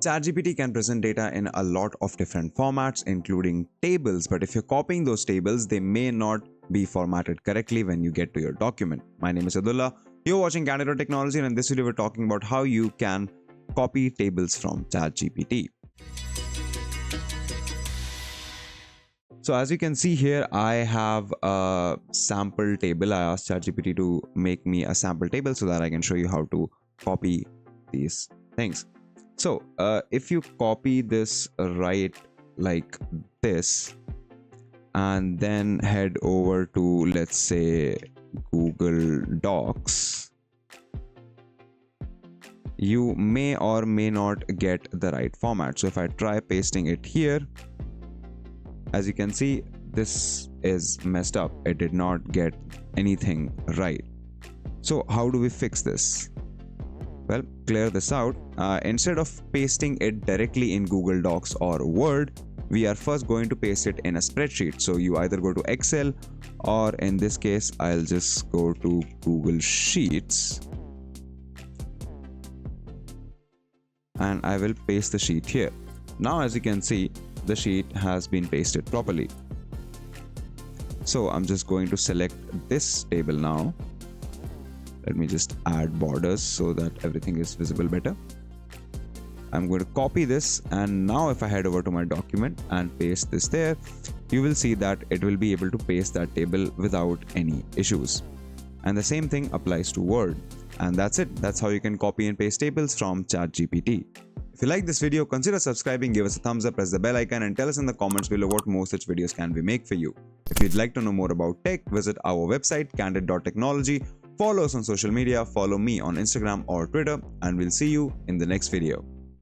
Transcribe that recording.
ChatGPT can present data in a lot of different formats, including tables, but if you're copying those tables, they may not be formatted correctly when you get to your document. My name is Abdullah. You're watching Candid.Technology, and in this video, we're talking about how you can copy tables from ChatGPT. So as you can see here, I have a sample table. I asked ChatGPT to make me a sample table so that I can show you how to copy these things. So if you copy this right like this and then head over to, let's say, Google Docs, you may or may not get the right format. So if I try pasting it here, as you can see, this is messed up. It did not get anything right. So how do we fix this? Well, clear this out. Instead of pasting it directly in Google Docs or Word, we are first going to paste it in a spreadsheet. So you either go to Excel, or in this case, I'll just go to Google Sheets and I will paste the sheet here. Now, as you can see, the sheet has been pasted properly. So I'm just going to select this table now. Let me just add borders so that everything is visible better. I'm going to copy this, and now if I head over to my document and paste this there, you will see that it will be able to paste that table without any issues. And the same thing applies to Word. And that's it. That's how you can copy and paste tables from ChatGPT. If you like this video, consider subscribing, give us a thumbs up, press the bell icon, and tell us in the comments below what more such videos can we make for you. If you'd like to know more about tech, visit our website, Candid.Technology. Follow us on social media, follow me on Instagram or Twitter, and we'll see you in the next video.